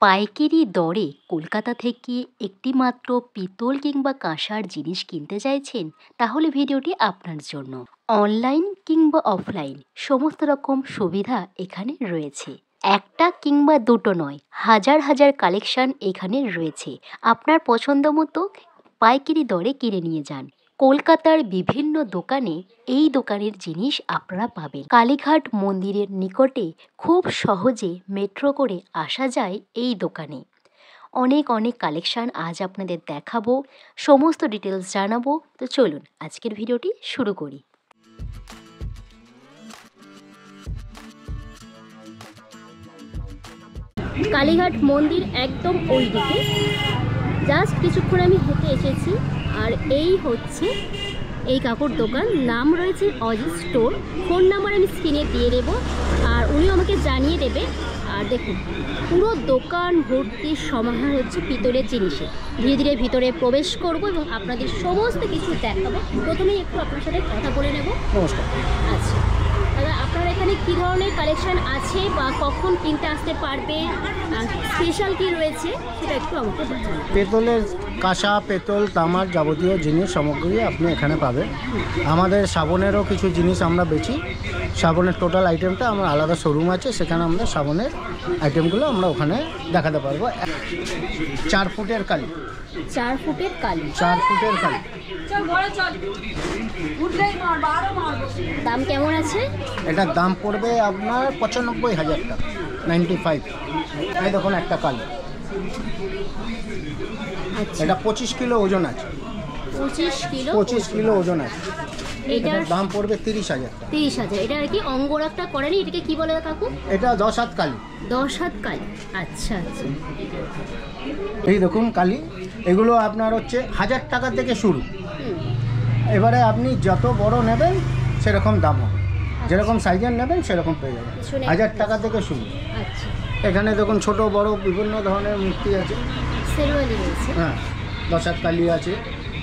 পাইকারি দরে কলকাতা থেকে একটি মাত্র পিতল কিংবা কাঁসার জিনিস কিনতে চাইছেন? তাহলে ভিডিওটি আপনার জন্য। অনলাইন কিংবা অফলাইন সমস্ত রকম সুবিধা এখানে রয়েছে। একটা কিংবা দুটো নয়, হাজার হাজার কালেকশন এখানে রয়েছে। আপনার পছন্দ মতো পাইকারি দরে কিনে নিয়ে যান। কলকাতার বিভিন্ন দোকানে এই দোকানের জিনিস আপনারা পাবেন। কালীঘাট মন্দিরের নিকটে খুব সহজে মেট্রো করে আসা যায় এই দোকানে। অনেক অনেক কালেকশান আজ আপনাদের দেখাবো, সমস্ত ডিটেলস জানাবো। তো চলুন আজকের ভিডিওটি শুরু করি। কালীঘাট মন্দির একদম ওই দিকে, জাস্ট কিছুক্ষণ আমি হেঁটে এসেছি। আর এই হচ্ছে এই কাকুর দোকান, নাম রয়েছে অজিত স্টোর। ফোন নাম্বার আমি স্ক্রিনে দিয়ে দেবো, আর উনি আমাকে জানিয়ে দেবে। আর দেখুন, পুরো দোকান ভর্তি সমাহার হচ্ছে পিতলের জিনিসে। ধীরে ধীরে ভিতরে প্রবেশ করব এবং আপনাদের সমস্ত কিছু দেখাবো। প্রথমেই একটু আপনার সাথে কথা বলে নেব। নমস্কার। আচ্ছা দাদা, আপনার এখানে কী ধরনের কালেকশান আছে বা কখন কিনতে আসতে পারবে, স্পেশাল কী রয়েছে সেটা একটু আমাকে বলুন। পেতলের কাঁসা, পেতল, তামার যাবতীয় জিনিস সামগ্রী আপনি এখানে পাবেন। আমাদের সাবনেরও কিছু জিনিস আমরা বেচি। সাবনের টোটাল আইটেমটা আমার আলাদা শোরুম আছে, সেখানে আমরা সাবনের আইটেমগুলো আমরা ওখানে দেখাতে পারবো। 4 ফুটের কালি, 4 ফুটের কালি, 4 ফুটের কালি। দাম কেমন আছে? এটার দাম পড়বে আপনার 95,000 টাকা, 95। এই দেখুন একটা কালি, এটা 25 কিলো ওজন আছে। 25 কিলো ওজন আছে। এটার দাম পড়বে 30,000 টাকা। 30,000। এটা আর কি অঙ্গরাগটা করেনি, এটাকে কি বলে কাকু? এটা 10 হাত কালি। 10 হাত কালি, আচ্ছা আচ্ছা। এই দেখুন কালি, এগুলো আপনার হচ্ছে 1000 টাকা থেকে শুরু। এবারে আপনি যত বড় নেবেন সেরকম দাম হবে, যেরকম সাইজের নেবেন সেরকম পেয়ে যাবেন। 1000 টাকা থেকে শুরু। আচ্ছা, এখানে দেখুন ছোট বড় বিভিন্ন ধরনের মূর্তি আছে। সেরওয়ালি রয়েছে, হ্যাঁ, 10 হাত কালি আছে,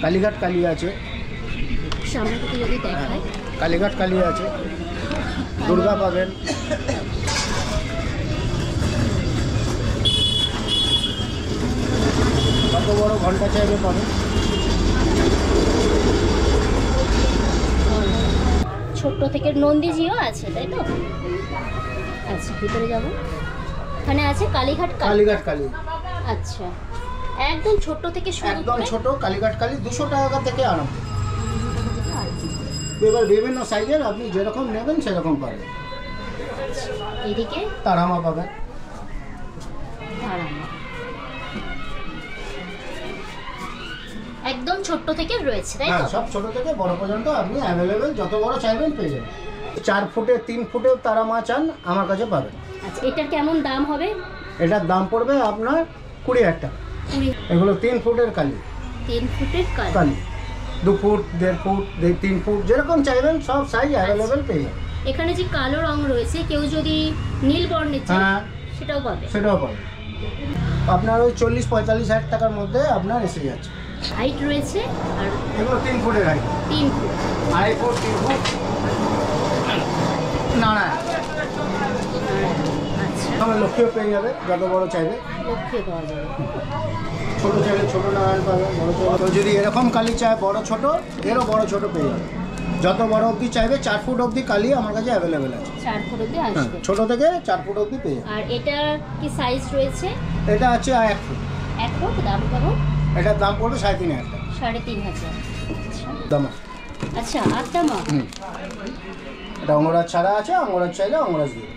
কালীঘাট কালি আছে, সামনে থেকে যদি দেখায় কালীঘাট কালি আছে, দুর্গা পাবেন। কত বড় ঘন্টা চাইবে পাবেন। ছোট্ট থেকে নন্দীজিও আছে, তাই তো? আচ্ছা, ভিতরে যাব। এখানে আছে কালীঘাট কালি। কালীঘাট কালি, আচ্ছা, একদম ছোট্ট থেকে শুরু একদম করে ছোট কালীঘাট কালি 200 টাকা থেকে আরম্ভ। এবার বিভিন্ন সাইজের আপনি যেরকম নেবেন সেরকম পাবেন। এদিকে তারামা পাবেন। তারামা একদম ছোট্ট থেকে রয়েছে, তাই হ্যাঁ, তো? সব ছোট থেকে বড় পর্যন্ত আপনি অ্যাভেলেবেল, যত বড় চাইবেন পেয়ে যাবেন। 4 ফুটে 3 ফুটেও তারামা চান আমার কাছে পাবেন। আচ্ছা, এটার কেমন দাম হবে? এটার দাম পড়বে আপনার 20,000 টাকা। এগুলো 3 ফুটের কালি। 3 ফুটের কালি, কালি 2 ফুট, 1.5 ফুট, 3 ফুট যেরকম চাইবেন সব সাইজ অ্যাভেলেবেল পেয়ে যাবেন। এখানে যে কালো রং রয়েছে, কেউ যদি নীল বর্ণের চায় হ্যাঁ, সেটাও পাবে। সেটাও পাবেন। আপনার ওই 40-45 হাজার টাকার মধ্যে আপনার এসে যাচ্ছে। হাইট রয়েছে, আর এগুলো 3 ফুটের হাইট। 3 ফুট, 2.5 ফুট, 3 ফুট নাড়া। আচ্ছা, আমার লক্ষ্যও পেয়ে যাবে, যত বড় চাইবে। লক্ষ্যে পাওয়া যাবে। ছোটো চাইলে ছোটো নারায়ণ পাবে, বড় ছোটো। যদি এরকম কালি চায় বড় ছোট, এরও বড় ছোট পেয়ে যাবে। যত বড় অবধি চাইবে 4 ফুট অবধি কালি আমার কাছে অ্যাভেলেবেল আছে। 4 ফুট অব্দি হ্যাঁ, আসবে। ছোট থেকে 4 ফুট অবধি পেয়ে যাবে। আর এটা কি সাইজ রয়েছে? এটা আছে 1 ফুট। 1 ফুট, দাম কেমন? এটার দাম পড়বে 3,500 টাকা। 3,500। দাম। আচ্ছা, আত্মা এটা অঙ্গরাজ ছাড়া আছে, অঙ্গরাজ চাইলে অঙ্গরাজ দিয়ে।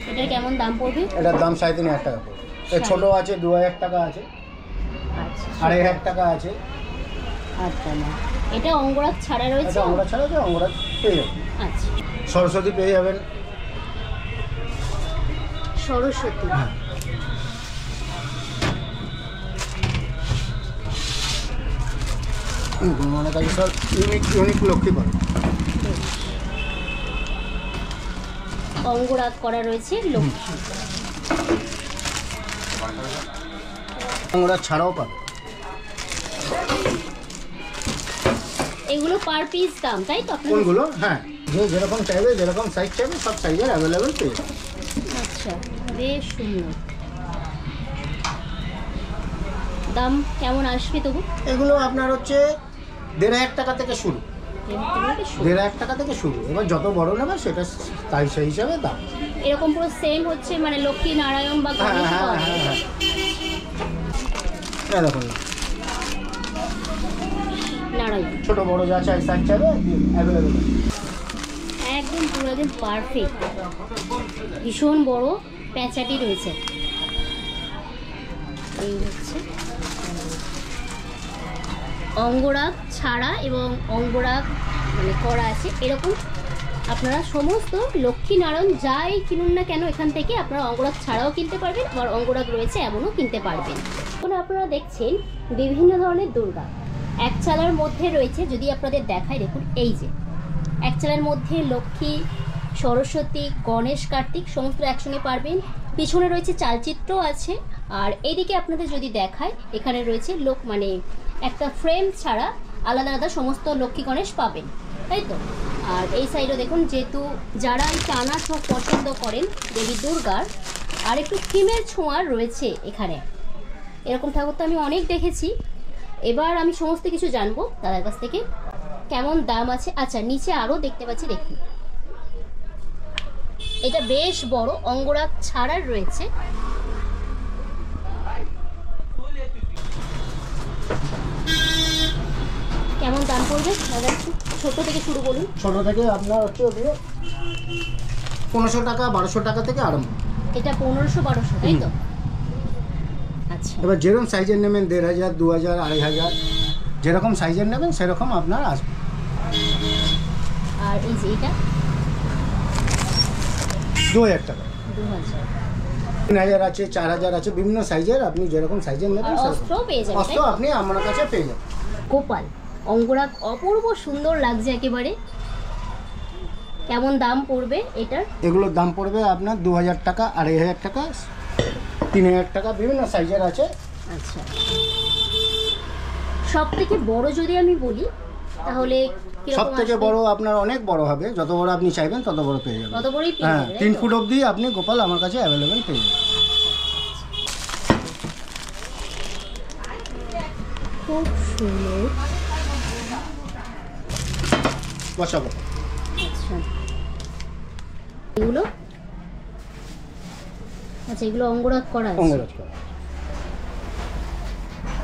এটার কেমন দাম পড়বে? এটার দাম 3,500 টাকা পড়বে। এর ছোট আছে 2,000 টাকা আছে, আচ্ছা, 2,500 টাকা আছে। আত্মা এটা অঙ্গরাগ ছাড়া রয়েছে। এটা অঙ্গরাজ ছাড়া আছে, অঙ্গরাজ পেয়ে যাবেন। আচ্ছা, সরস্বতী পেয়ে যাবেন। সরস্বতী, হ্যাঁ, মনে কাছে সব ইউনিক লক্ষ্মী পাবে। অঙ্গরাগ করা রয়েছে লক্ষ্মী। অঙ্গরাজ ছাড়াও পাবে। এগুলো পার পিস দাম, তাই তো? কোনগুলো? হ্যাঁ, যে যেরকম চাইবে, যেরকম সাইজ চাইবে সব সাইজের অ্যাভেলেবেল পেয়ে যাবে। আচ্ছা, বেশ সুন্দর। দাম কেমন আসবে তবু? এগুলো আপনার হচ্ছে 1,500 টাকা থেকে শুরু, 1,500 টাকা থেকে শুরু। এবার যত বড় নেবে সেটা তাই সেই হিসাবে দাম। এরকম পুরো সেম হচ্ছে মানে লক্ষ্মী নারায়ণ বা হ্যাঁ গণেশ হ্যাঁ পাওয়া হ্যাঁ যায়? হ্যাঁ দেখুন না, নারায়ণ ছোট বড় যা চাই সাইজ চাইবে অ্যাভেলেবেল। একদম পুরো একদম পারফেক্ট, ভীষণ বড় প্যাঁচাটি রয়েছে। এই হচ্ছে অঙ্গরাগ ছাড়া এবং অঙ্গরাগ মানে করা আছে এরকম। আপনারা সমস্ত লক্ষ্মী নারায়ণ যাই কিনুন না কেন এখান থেকে আপনারা অঙ্গরাগ ছাড়াও কিনতে পারবেন, আবার অঙ্গরাগ রয়েছে এমনও কিনতে পারবেন। এখন আপনারা দেখছেন বিভিন্ন ধরনের দুর্গা এক চালার মধ্যে রয়েছে। যদি আপনাদের দেখায়, দেখুন এই যে এক চালার মধ্যে লক্ষ্মী, সরস্বতী, গণেশ, কার্তিক সমস্ত একসঙ্গে পারবেন। পিছনে রয়েছে চালচিত্র আছে। আর এইদিকে আপনাদের যদি দেখায়, এখানে রয়েছে মানে একটা ফ্রেম ছাড়া আলাদা আলাদা সমস্ত লক্ষ্মী গণেশ পাবেন, তাই তো? আর এই সাইডে দেখুন, যেহেতু যারা এই টানা চোখ পছন্দ করেন দেবী দুর্গার, আর একটু থিমের ছোঁয়ার রয়েছে এখানে। এরকম ঠাকুর তো আমি অনেক দেখেছি। এবার আমি সমস্ত কিছু জানবো দাদার কাছ থেকে, কেমন দাম আছে। আচ্ছা, নিচে আরও দেখতে পাচ্ছি, দেখুন এটা বেশ বড় অঙ্গরাগ ছাড়ার রয়েছে। কেমন দাম পড়বে দাদা? একটু ছোট থেকে শুরু বলুন। ছোট থেকে আপনার হচ্ছে ওগুলো 1500 টাকা 1200 টাকা থেকে আরম্ভ। এটা 1500-1200, তাই তো? আচ্ছা, এবার যেরকম সাইজের নেবেন 1500, 2000, 2500, যেরকম সাইজের নেবেন সেরকম আপনার আসবে। আর এই যে এটা 2000 টাকা, 2000। 3000 আছে, 4000 আছে, বিভিন্ন সাইজের। আপনি যেরকম সাইজের নেবেন আর সেরকম অস্ত্রও পেয়ে যাবেন, অস্ত্র তাই তো? আপনি আমার কাছে পেয়ে যাবেন। গোপাল অঙ্গরাগ অপূর্ব সুন্দর লাগছে একেবারে। কেমন দাম পড়বে এটার? এগুলোর দাম পড়বে আপনার 2000 টাকা, 2500 টাকা, 3000 টাকা, বিভিন্ন সাইজের আছে। আচ্ছা, সব থেকে বড় যদি আমি বলি তাহলে সব থেকে বড় আপনার অনেক বড় হবে, যত বড় আপনি চাইবেন তত বড় পেয়ে যাবেন। কত বড়ই পেয়ে হ্যাঁ, যাবেন, 3 তাই তো? ফুট অবধি আপনি গোপাল আমার কাছে অ্যাভেলেবেল পেয়ে যাবেন। খুব সুন্দর। বসাবো। আচ্ছা, এগুলো আচ্ছা এগুলো অঙ্গরাগ করা আছে। অঙ্গরাজ করা।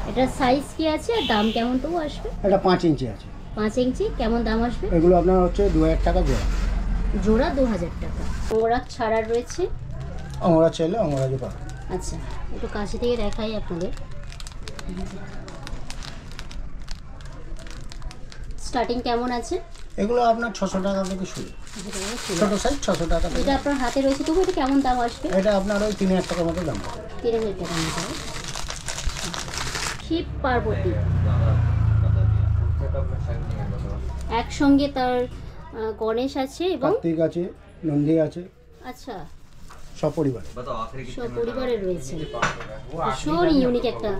এটার সাইজ কি আছে আর দাম কেমন তবু আসবে? এটা 5 ইঞ্চি আছে। 5 ইঞ্চি, কেমন দাম আসবে? এগুলো আপনার হচ্ছে 2000 টাকা জোড়া। জোড়া 2000 টাকা। অঙ্গরাগ ছাড়া রয়েছে। অঙ্গরাজ চাইলে অঙ্গরাজও পাবেন। আচ্ছা, একটু কাছে থেকে দেখাই আপনাদের। স্টার্টিং কেমন আছে? এগুলো আপনার 600 টাকা থেকে শুরু, ছোটো সাইজ 600 টাকা থেকে। এটা আপনার হাতে রয়েছে, তবু এটা কেমন দাম আসবে? এটা আপনার ওই 3000 টাকার মতো দাম পড়বে। 3000 টাকা মতো। শিব পার্বতী একসঙ্গে, তার গণেশ আছে এবং কার্তিক আছে, নন্দী আছে, আচ্ছা সপরিবার। সপরিবারে রয়েছে। ভীষণ ইউনিক একটা।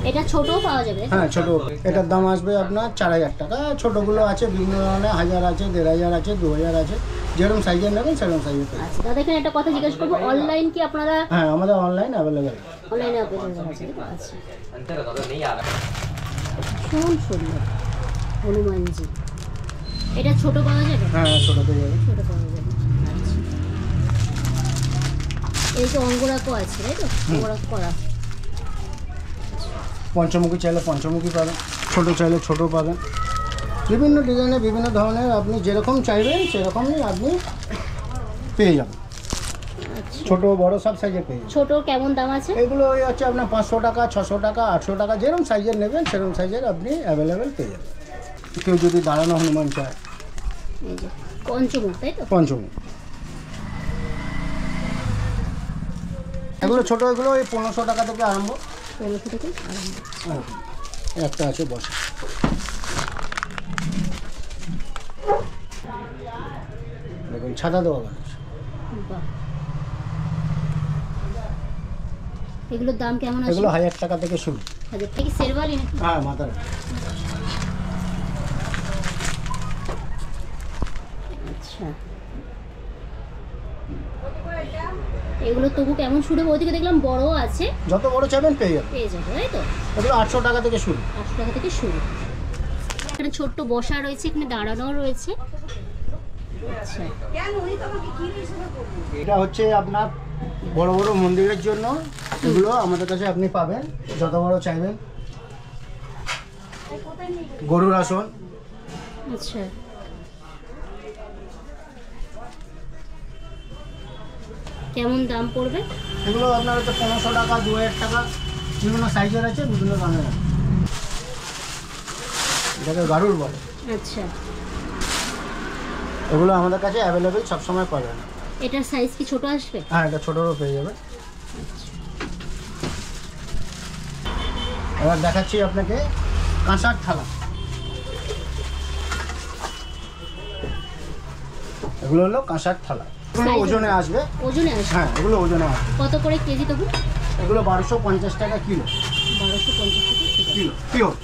এটা ছোটও পাওয়া যাবে? হ্যাঁ ছোট, এটার দাম আসবে আপনার 4000 টাকা। ছোটোগুলো আছে বিভিন্ন ধরনের, 1000 আছে, 1500 আছে, 2000 আছে, যেরকম সাইজের নেবেন সেরকম সাইজের পেয়ে যাবেন। আচ্ছা দাদা, এখানে একটা কথা জিজ্ঞেস করবো, অনলাইন কি আপনারা? হ্যাঁ, আমাদের অনলাইন অ্যাভেলেবেল। অনলাইনে অ্যাভেলেবল আছে? আচ্ছা, ভীষণ সুন্দর হনুমানজি। এটা ছোট পাওয়া যাবে? হ্যাঁ, ছোটো পেয়ে যাবেন। ছোট পাওয়া যাবে। আচ্ছা, এই যে অঙ্গরাগও আছে, তাই তো? অঙ্গরাগ করা। পঞ্চমুখী চাইলে পঞ্চমুখী পাবেন, ছোটো চাইলে ছোটো পাবেন, বিভিন্ন ডিজাইনের বিভিন্ন ধরনের আপনি যেরকম চাইবেন সেরকমই আপনি পেয়ে যাবেন। আচ্ছা, ছোটো বড় সব সাইজের পেয়ে যাবেন। ছোট কেমন দাম আছে? এগুলো ওই হচ্ছে আপনার 500 টাকা, 600 টাকা, 800 টাকা, যেরকম সাইজের নেবেন সেরকম সাইজের আপনি অ্যাভেলেবেল পেয়ে যাবেন। কেউ যদি দাঁড়ানো হনুমান চায়, এই যে পঞ্চমুখ, তাই তো? পঞ্চমুখ। এগুলো ছোটো, এগুলো ওই 1500 টাকা থেকে আরম্ভ। 1500 থেকে আরম্ভ। একটা আছে বসে। দেখুন ছাতা দেওয়া গাছ। বাহ, এগুলোর দাম কেমন আছে? এগুলো 1000 টাকা থেকে শুরু। 1000 থেকে শেরওয়ালি নাকি? হ্যাঁ, মাথার। আচ্ছা, এগুলো তবু কেমন শুরু? ওদিকে দেখলাম বড় আছে, যত বড় চাইবেন পেয়ে যাবেন। তাই তো? এগুলো 800 টাকা থেকে শুরু। 800 টাকা থেকে শুরু। এখানে ছোট্ট বসা রয়েছে, এখানে দাঁড়ানো রয়েছে। আচ্ছা, এটা হচ্ছে আপনার বড় বড় মন্দিরের জন্য, এগুলো আমাদের কাছে আপনি পাবেন যত বড় চাইবেন। গরুর আসন। আচ্ছা, কেমন দাম পড়বে? এগুলো আপনার হচ্ছে 1500 টাকা, 2000 টাকা, বিভিন্ন সাইজের আছে, বিভিন্ন দামের আছে। এটাকে গারুর বলে। আচ্ছা, এগুলো আমাদের কাছে অ্যাভেলেবেল সবসময় পাবেন। এটার সাইজ কি ছোট আসবে? হ্যাঁ, এটা ছোটরও পেয়ে যাবে। এবার দেখাচ্ছি আপনাকে কাঁসার থালা। এগুলো হলো কাঁসার থালা। এগুলো Size ওজনে আসবে। ওজনে আসবে? হ্যাঁ, এগুলো ওজনে আসবে। কত করে কেজি তবু? এগুলো 1250 টাকা কিলো। 1250 টাকা কিলো পিওর।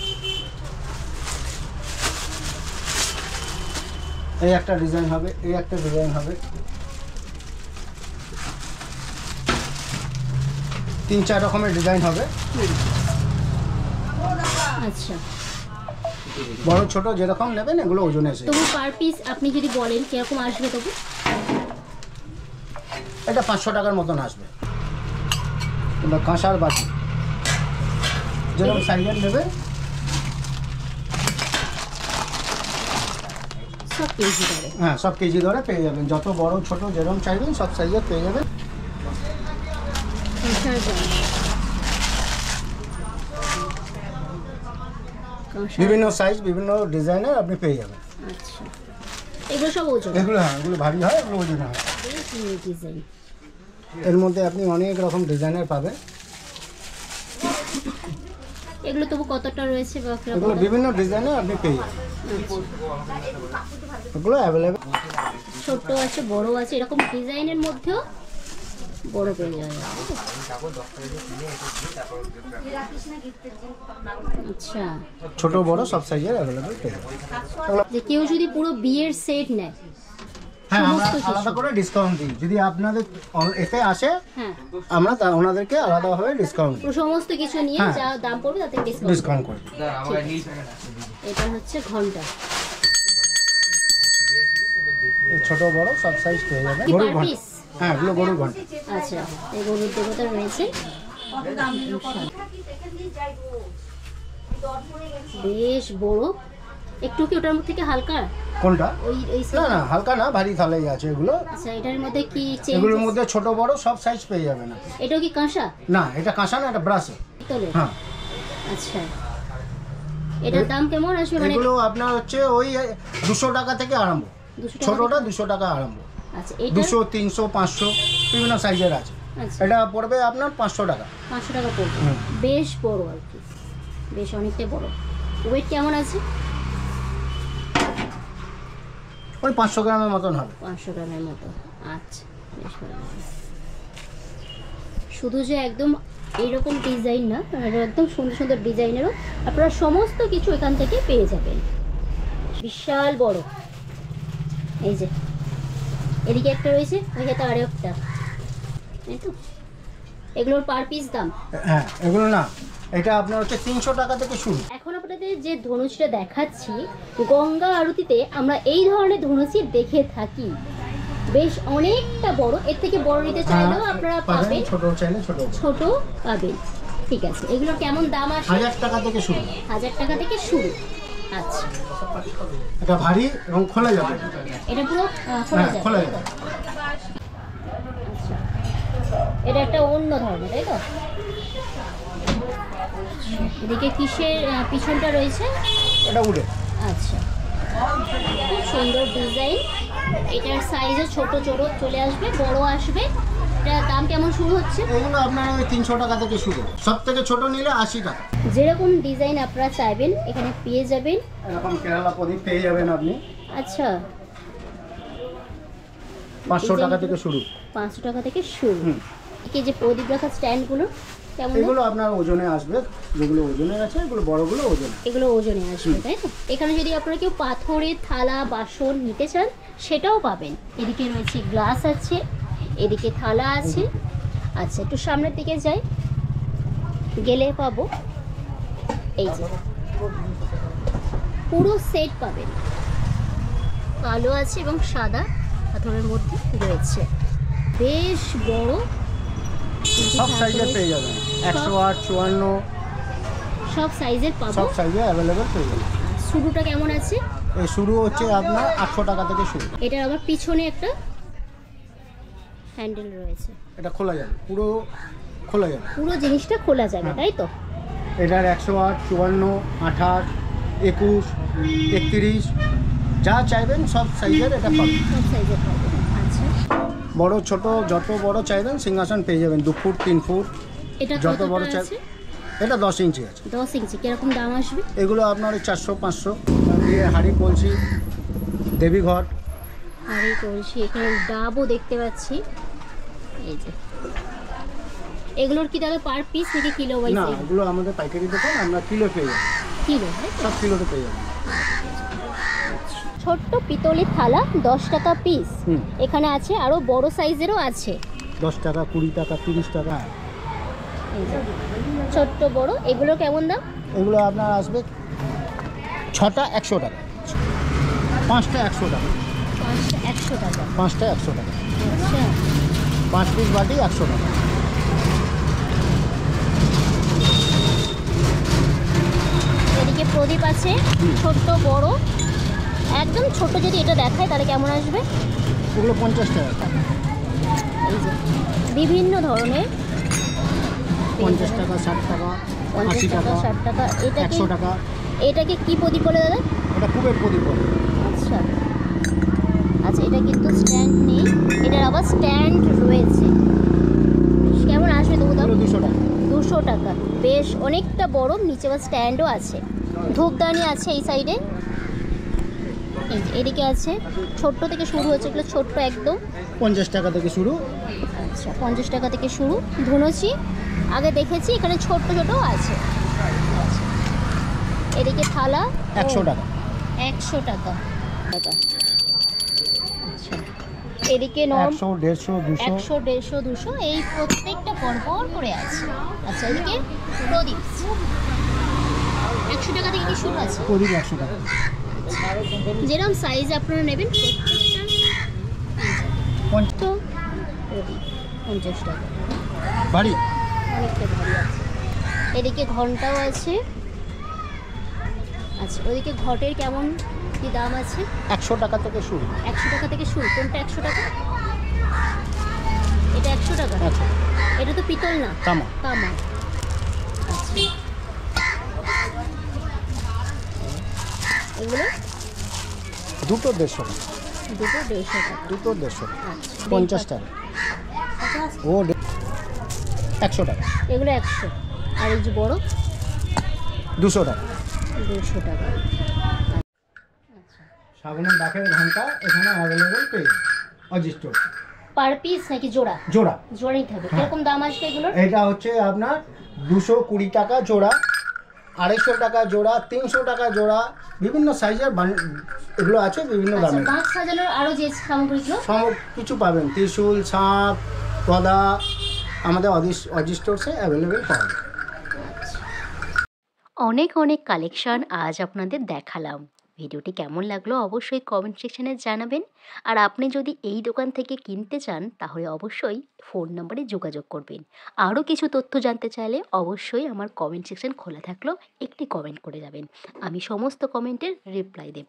এই একটা ডিজাইন হবে, এই একটা ডিজাইন হবে, 3-4 রকমের ডিজাইন হবে। আচ্ছা, বড় ছোট যেরকম নেবেন এগুলো ওজনে এসে। তবু পার পিস আপনি যদি বলেন কিরকম আসবে তবু? এটা 500 টাকার মতন আসবে। এটা কাঁসার বাটি, যেরকম সাইজের নেবে সব কেজি ধরে? হ্যাঁ, সব কেজি ধরে পেয়ে যাবেন। যত বড় ছোট যেরকম চাইবেন সব সাইজের পেয়ে যাবেন। কাঁসার দাম, কাঁসার। বিভিন্ন সাইজ বিভিন্ন ডিজাইনের আপনি পেয়ে যাবেন। আচ্ছা, এগুলো সব ওজন? এগুলো হ্যাঁ, এগুলো ভারী হয়, এগুলো ওজনে হয়। বেশ ইউনিক ডিজাইন। এর মধ্যে আপনি অনেক রকম ডিজাইনের পাবেন। এগুলো তবু কতটা রয়েছে বা কিরকম? এগুলো বিভিন্ন ডিজাইনের আপনি পেয়ে যাবেন। এগুলো অ্যাভেলেবেল। ছোট আছে, বড় আছে, এরকম ডিজাইনের মধ্যেও বড় পেয়ে যাবে। আচ্ছা, ছোট বড় সব সাইজের অ্যাভেলেবেল পেয়ে যাবেন। যে কেউ যদি পুরো বিয়ের সেট নেয়, হ্যাঁ, আমরা সমস্ত কিছু। আলাদা করে ডিসকাউন্ট দিই। যদি আপনাদের এতে আসে হ্যাঁ, আমরা ওনাদেরকে আলাদাভাবে ডিসকাউন্ট দিই, পুরো সমস্ত কিছু নিয়ে হ্যাঁ। যা দাম পড়বে তাতে ডিসকাউন্ট। ডিসকাউন্ট করে দিই। এটা হচ্ছে ঘন্টা। এই ছোট বড় সব সাইজ পেয়ে যাবেন। কি গরুর per ঘন্টা। piece? হ্যাঁ, এগুলো গরুর ঘন্টা। আচ্ছা, এই গরুর দেবতা রয়েছে। বেশ বড়। একটু কি ওটার থেকে হালকা? কোনটা? ওই এই না না, হালকা না, ভারী থালাই আছে এগুলো। আচ্ছা, এটার মধ্যে কি চেঞ্জ? এগুলোর মধ্যে ছোট বড় সব সাইজ পেয়ে যাবেন আপনি। এটাও কি কাঁসা? না, এটা কাঁসা না, এটা ব্রাশ। পিতলের? হ্যাঁ, আচ্ছা, এটার দাম কেমন আসবে? মানে এগুলো আপনার হচ্ছে ওই 200 টাকা থেকে আরম্ভ। 200 টাকা ছোটটা থেকে? 200 টাকা আরম্ভ। আচ্ছা, এটা 200, 300, 500 বিভিন্ন সাইজের আছে। আচ্ছা, এটা পড়বে আপনার 500 টাকা। 500 টাকা পড়বে। হুম। বেশ বড় আর কি, বেশ অনেকটাই বড়। ওয়েট কেমন আছে? ওই 500 গ্রামের মতন হবে। 500 গ্রামের মতো। আচ্ছা, বেশ ভালো। শুধু যে একদম এইরকম ডিজাইন না, আরো একদম সুন্দর সুন্দর ডিজাইনেরও আপনারা সমস্ত কিছু এখান থেকে পেয়ে যাবেন। বিশাল বড়। এই যে এদিকে একটা রয়েছে, ওই হাতে আরও একটা, এই তো। এগুলোর পার পিস দাম? হ্যাঁ, এগুলো না, এটা আপনার হচ্ছে 300 টাকা থেকে শুরু। এখন আপনাদের যে ধনুচটা দেখাচ্ছি, গঙ্গা আরতিতে আমরা এই ধরনের ধনুচি দেখে থাকি। বেশ অনেকটা বড়, এর থেকে বড় নিতে চাইলেও আপনারা পাবেন, ছোট চাইলে ছোট ছোট পাবেন। ঠিক আছে, এগুলো কেমন দাম আসে? 1000 টাকা থেকে শুরু। 1000 টাকা থেকে শুরু। আচ্ছা, এটা ভারী এবং খোলা যাবে। এটা পুরো খোলা হ্যাঁ, যায়? খোলা যাবে। আচ্ছা, এটা একটা অন্য ধরনের, তাই তো? এদিকে কিসের পিছনটা রয়েছে? এটা উড়ে। আচ্ছা, খুব সুন্দর ডিজাইন। এটার সাইজও ছোট ছোট চলে আসবে, বড় আসবে। এটার দাম কেমন শুরু হচ্ছে? এগুলো আপনার ওই 300 টাকা থেকে শুরু। সব থেকে ছোট নিলে 80 টাকা। যেরকম ডিজাইন আপনারা চাইবেন এখানে পেয়ে যাবেন। এরকম কেরালা প্রদীপ পেয়ে যাবেন আপনি। আচ্ছা, 500 টাকা থেকে শুরু। 500 টাকা থেকে শুরু। হুম। এই যে প্রদীপ রাখার স্ট্যান্ডগুলো কেমন? এগুলো আপনার ওজনে আসবে, যেগুলো ওজনের আছে এগুলো বড়গুলো ওজনে। এগুলো ওজনে আসবে, তাই তো? এখানে যদি আপনারা কেউ পাথরের থালা বাসন নিতে চান সেটাও পাবেন। এদিকে রয়েছে গ্লাস আছে, এদিকে থালা আছে। আচ্ছা, একটু সামনের দিকে যাই, গেলে পাবো এই যে পুরো সেট পাবেন। কালো আছে এবং সাদা পাথরের মধ্যে রয়েছে, বেশ বড়। সব সাইজের পেয়ে যাবেন, 108, 54 সব সাইজের পাবো, সব সাইজে অ্যাভেলেবেল পেয়ে যাবেন। শুরুটা কেমন আছে? এই শুরু হচ্ছে আপনার 800 টাকা থেকে শুরু। এটার আবার পিছনে একটা হ্যান্ডেল রয়েছে, এটা খোলা যাবে, পুরো খোলা যাবে, পুরো জিনিসটা খোলা যাবে, তাই তো? এটার 108, 54, 28, 21, 31 যা চাইবেন সব সাইজের এটা পাবেন। সব সাইজের পাবো। আচ্ছা, বড় ছোট যত বড় চাইবেন সিংহাসন পেয়ে যাবেন, 2 ফুট 3 ফুট এটা যত বড় কতটা চাই। আছে? এটা 10 ইঞ্চি আছে। 10 ইঞ্চি। কিরকম দাম আসবে? এগুলো আপনার ওই 400, 500 দিয়ে হাঁড়ি কলসি, দেবীঘট। আর এই কলসি, এখানে ডাবও দেখতে পাচ্ছি, এই যে। এগুলোর কি তাহলে পার পিস নাকি কিলো ওয়াইজ? না, এগুলো আমাদের পাইকারি দোকান, আমরা কিলো পেয়ে যাবো, কিলো, সব কিলোতে পেয়ে যাবেন। ছোট্ট পিতলের থালা 10 টাকা পিস। এখানে আছে আরো বড় সাইজেরও আছে, 10 টাকা, 20 টাকা, 30 টাকা। এই যে ছোট্ট বড়। এগুলো কেমন দাম? এগুলো আপনার আসবে 6টা 100 টাকা, 5টা 100 টাকা, 5টা 100 টাকা। 5টা 100 টাকা, আচ্ছা, 5 পিস বাটি 100 টাকা। এদিকে প্রদীপ আছে, ছোট্ট বড়। একদম ছোট যদি এটা দেখায় তাহলে কেমন আসবে? এগুলো 50 টাকা, এই যে বিভিন্ন ধরনের, 50 টাকা, 60 টাকা, 50 80 টাকা, টাকা, 60 টাকা। এটা কি, 100 টাকা। এটাকে কি প্রদীপ বলে দাদা? এটা খুবই প্রদীপ বলে। আচ্ছা আচ্ছা, এটা কিন্তু স্ট্যান্ড নেই, এটার আবার স্ট্যান্ড রয়েছে। কেমন আসবে তবু দাম? এগুলো 200 টাকা। 200 টাকা। বেশ অনেকটা বড়, নিচে আবার স্ট্যান্ডও আছে। ধূপদানি আছে এই সাইডে, এই যে এদিকে আছে। ছোট্ট থেকে শুরু হচ্ছে, এগুলো ছোট্ট একদম। 50 টাকা থেকে শুরু। আচ্ছা, 50 টাকা থেকে শুরু। ধুনুচি আগে দেখেছি, এখানে ছোট্ট ছোট আছে। এদিকে থালা 100 টাকা। 100 টাকা। আচ্ছা, এদিকে নরম 100, 150, 200। 100, 150, 200 এই প্রত্যেকটা পরপর করে আছে। আচ্ছা, এদিকে প্রদীপ 100 টাকা থেকে কি শুরু আছে? প্রদীপ 100 টাকা। যেরকম সাইজ আপনারা নেবেন প্রত্যেকটা। তো প্রদীপ 50 টাকা, বাড়ি অনেকটা ভারী আছে। এদিকে ঘন্টাও আছে। আচ্ছা, ওদিকে ঘটের কেমন কি দাম আছে? 100 টাকা থেকে শুরু। 100 টাকা থেকে শুরু। কোনটা 100 টাকা? এটা 100 টাকা। আচ্ছা, এটা তো পিতল না, তামা। তামা। আচ্ছা, এগুলো দুটো 150 টাকা, দুটো 150 টাকা। দুটো 150 টাকা, আচ্ছা, 50 টাকা। ও 100 টাকা, এগুলো 100। আর এই যে বড় 200 টাকা। 200 টাকা। সাবনের ডাকের ঘন্টা এখানে অ্যাভেলেবেল পেয়ে যাবেন। অজিস্টোর পার পিস নাকি জোড়া? জোড়া। জোড়া নিতে হবে। কিরকম দাম আসবে এগুলোর? এটা হচ্ছে আপনার 220 টাকা জোড়া, 250 টাকা জোড়া, 300 টাকা জোড়া, বিভিন্ন সাইজের এগুলো আছে, বিভিন্ন আচ্ছা, দামের। বাঁশ সাজানোর আরো যে সামগ্রীগুলো সব কিছু পাবেন, ত্রিশূল, ছাপ, গদা, আমাদের অজিস্টোরসে অ্যাভেলেবেল পাওয়া যায়। অনেক অনেক কালেকশন আজ আপনাদের দেখালাম। ভিডিওটি কেমন লাগলো অবশ্যই কমেন্ট সেকশনে জানাবেন। আর আপনি যদি এই দোকান থেকে কিনতে চান তাহলে অবশ্যই ফোন নম্বরে যোগাযোগ করবেন। আরও কিছু তথ্য জানতে চাইলে অবশ্যই আমার কমেন্ট সেকশন খোলা থাকলো, একটি কমেন্ট করে যাবেন, আমি সমস্ত কমেন্টের রিপ্লাই দেব।